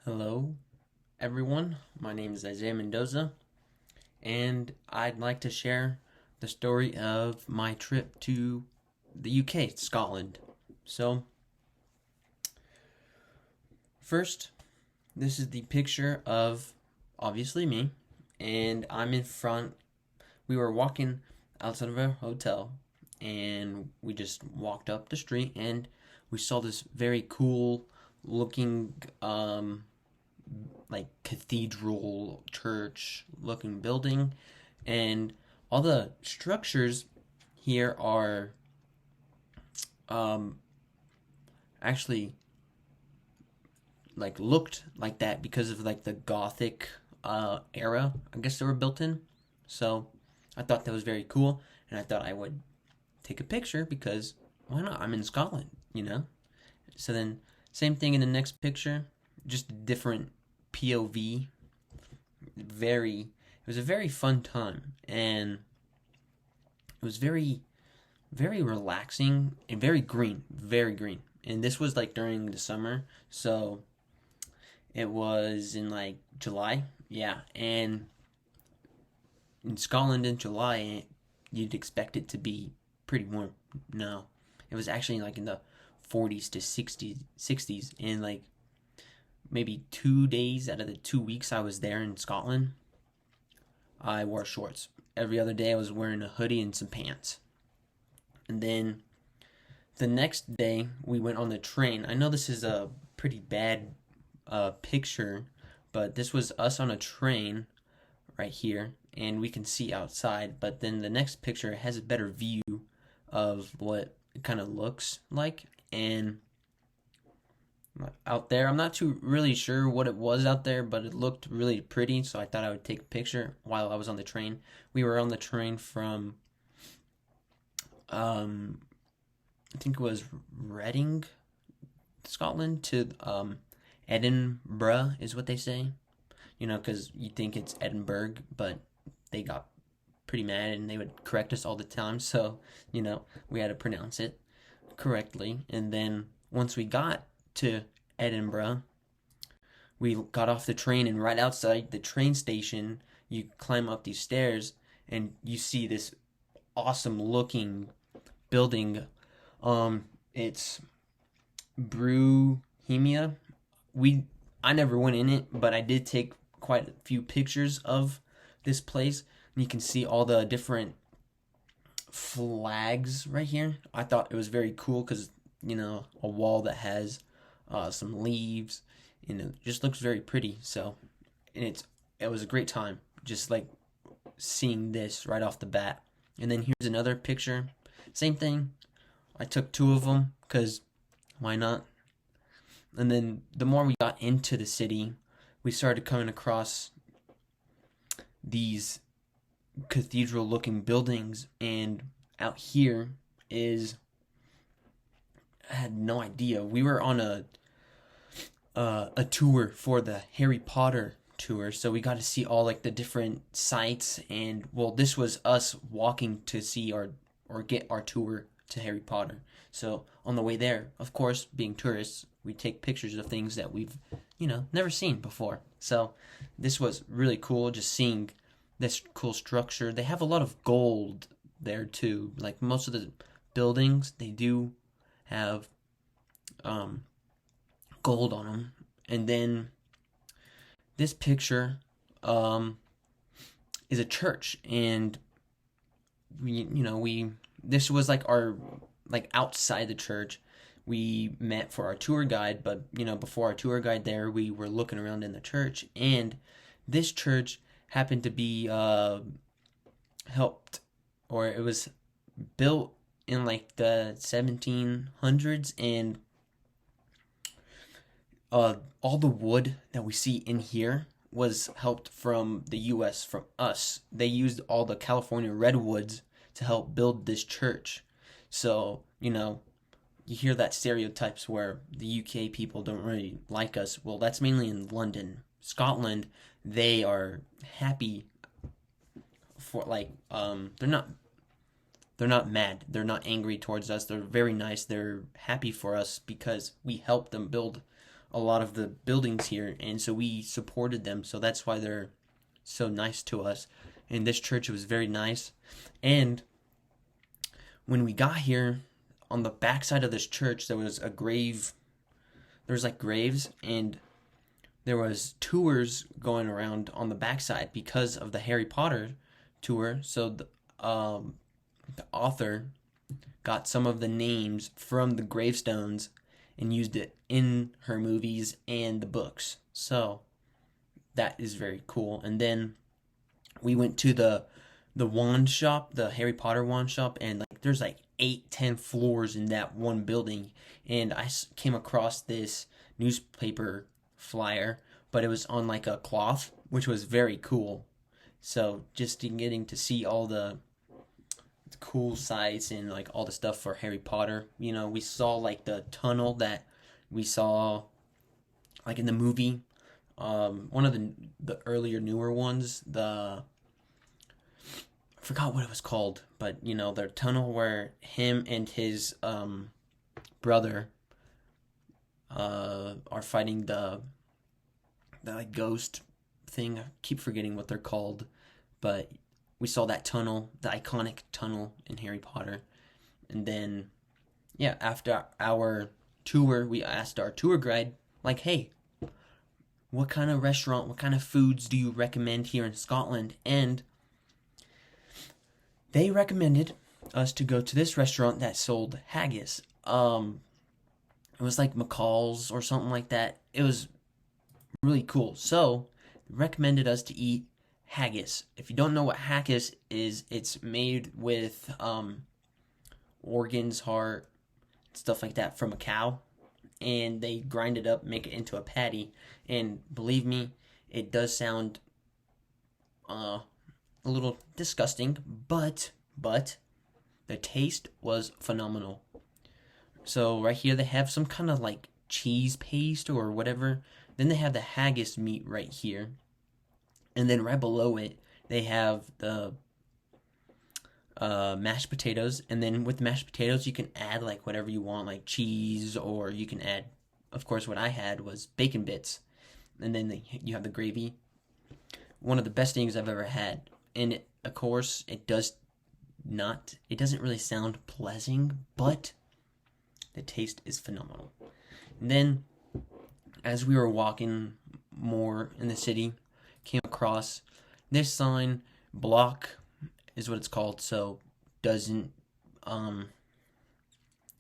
Hello, everyone. My name is Isaiah Mendoza, and I'd like to share the story of my trip to the UK, Scotland. So, first, this is the picture of obviously me, and I'm in front. We were walking outside of our hotel, and we just walked up the street, and we saw this very cool looking like cathedral church looking building, and all the structures here are um actually like looked like that because of like the gothic era I guess they were built in. So I thought that was very cool, and I thought I would take a picture because why not? I'm in Scotland. So then same thing in the next picture, just different POV. It was a very fun time, and it was very relaxing and very green. And this was like during the summer, so it was in like July. Yeah, and in Scotland in July, you'd expect it to be pretty warm. No, it was actually like in the 40s to 60s, and like maybe 2 days out of the 2 weeks I was there in Scotland, I wore shorts. Every other day I was wearing a hoodie and some pants. And then the next day we went on the train. I know this is a pretty bad picture, but this was us on a train right here, and we can see outside. But then the next picture has a better view of what it kind of looks like. And out there, I'm not too really sure what it was out there, but it looked really pretty, so I thought I would take a picture while I was on the train. We were on the train from um, I think it was Reading, Scotland, to Edinburgh is what they say. Because you think it's Edinburgh, but they got pretty mad and they would correct us all the time. So, we had to pronounce it correctly. And then once we got to Edinburgh, we got off the train, and right outside the train station, you climb up these stairs and you see this awesome looking building. It's Bruhemia. We I never went in it, but I did take quite a few pictures of this place. And you can see all the different flags right here. I thought it was very cool because a wall that has some leaves, and it just looks very pretty. So, and it was a great time, just like seeing this right off the bat. And then here's another picture. Same thing. I took two of them because why not? And then the more we got into the city, we started coming across these cathedral looking buildings, and out here is I had no idea. We were on a tour for the Harry Potter tour, so we got to see all like the different sites. And well, this was us walking to see our or get our tour to Harry Potter. So on the way there, of course, being tourists, we take pictures of things that we've never seen before. So this was really cool, just seeing this cool structure. They have a lot of gold there too. Like most of the buildings, they do have um, gold on them. And then this picture um, is a church, and we this was like our like outside the church. We met for our tour guide, but before our tour guide there, we were looking around in the church, and this church happened to be helped, or it was built in like the 1700s, and all the wood that we see in here was helped from the US, from us. They used all the California redwoods to help build this church. So, you hear that stereotypes where the UK people don't really like us. Well, that's mainly in London. Scotland, they are happy for like they're not mad. They're not angry towards us. They're very nice. They're happy for us because we helped them build a lot of the buildings here, and so we supported them. So that's why they're so nice to us. And this church was very nice. And when we got here, on the backside of this church, there was a grave. There was like graves, and there was tours going around on the backside because of the Harry Potter tour. So the author got some of the names from the gravestones and used it in her movies and the books. So that is very cool. And then we went to the wand shop, the Harry Potter wand shop, and like there's like 8, 10 floors in that one building. And I came across this newspaper flyer, but it was on like a cloth, which was very cool. So just getting to see all the cool sites and like all the stuff for Harry Potter. We saw like the tunnel that we saw like in the movie. One of the earlier newer ones, I forgot what it was called, but the tunnel where him and his brother are fighting the like ghost thing. I keep forgetting what they're called, but we saw that tunnel, the iconic tunnel in Harry Potter. And then, yeah, after our tour, we asked our tour guide, like, hey, what kind of restaurant, what kind of foods do you recommend here in Scotland? And they recommended us to go to this restaurant that sold haggis. It was like McCall's or something like that. It was really cool. So, they recommended us to eat haggis. If you don't know what haggis is, it's made with organs, heart, stuff like that from a cow, and they grind it up, make it into a patty. And believe me, it does sound a little disgusting, but the taste was phenomenal. So right here they have some kind of like cheese paste or whatever. Then they have the haggis meat right here. And then right below it, they have the mashed potatoes. And then with mashed potatoes, you can add like whatever you want, like cheese, or you can add, of course, what I had was bacon bits. And then you have the gravy. One of the best things I've ever had. And of course, it doesn't really sound pleasant, but the taste is phenomenal. And then, as we were walking more in the city, came across this sign. Block is what it's called, so doesn't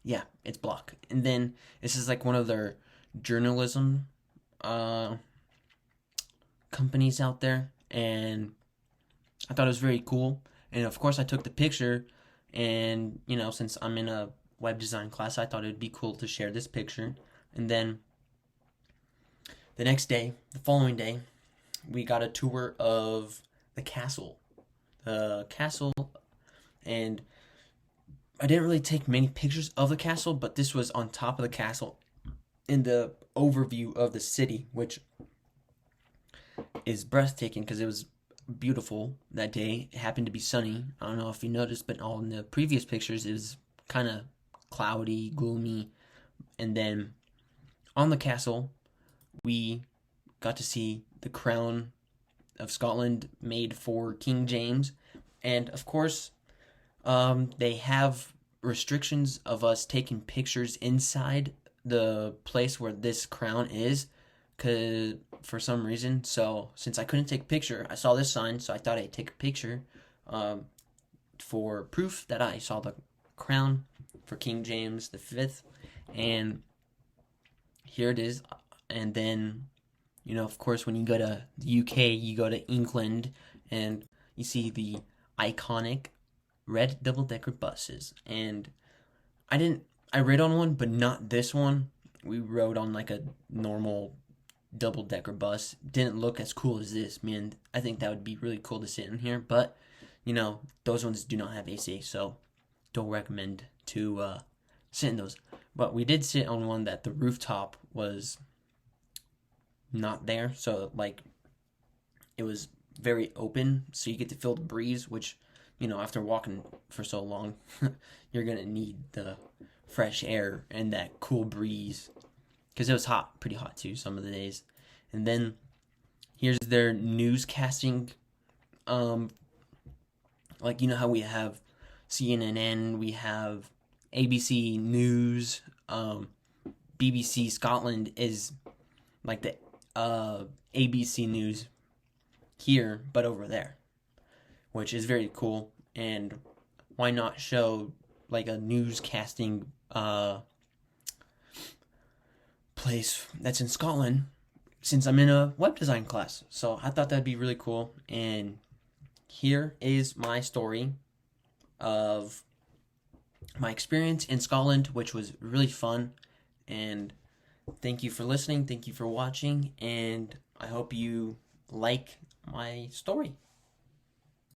yeah, it's Block. And then this is like one of their journalism companies out there, and I thought it was very cool. And of course I took the picture, and since I'm in a web design class, I thought it would be cool to share this picture. And then the following day, we got a tour of the castle. And I didn't really take many pictures of the castle, but this was on top of the castle in the overview of the city, which is breathtaking because it was beautiful that day. It happened to be sunny. I don't know if you noticed, but on the previous pictures, it was kind of cloudy, gloomy. And then on the castle, we got to see the crown of Scotland made for King James. And of course, they have restrictions of us taking pictures inside the place where this crown is, cause for some reason. So since I couldn't take a picture, I saw this sign, so I thought I'd take a picture for proof that I saw the crown for King James V. And here it is. And then, of course, when you go to the UK, you go to England, and you see the iconic red double-decker buses. And I rode on one, but not this one. We rode on like a normal double-decker bus. Didn't look as cool as this, man. I think that would be really cool to sit in here, but those ones do not have AC, so don't recommend to sit in those. But we did sit on one that the rooftop was not there, so like it was very open, so you get to feel the breeze, which after walking for so long you're gonna need the fresh air and that cool breeze, because it was hot, pretty hot too, some of the days. And then here's their newscasting, like, you know how we have CNN, we have ABC News, BBC Scotland is like the ABC News here, but over there, which is very cool. And why not show like a newscasting place that's in Scotland, since I'm in a web design class? So I thought that'd be really cool. And here is my story of my experience in Scotland, which was really fun. And thank you for listening. Thank you for watching. And I hope you like my story.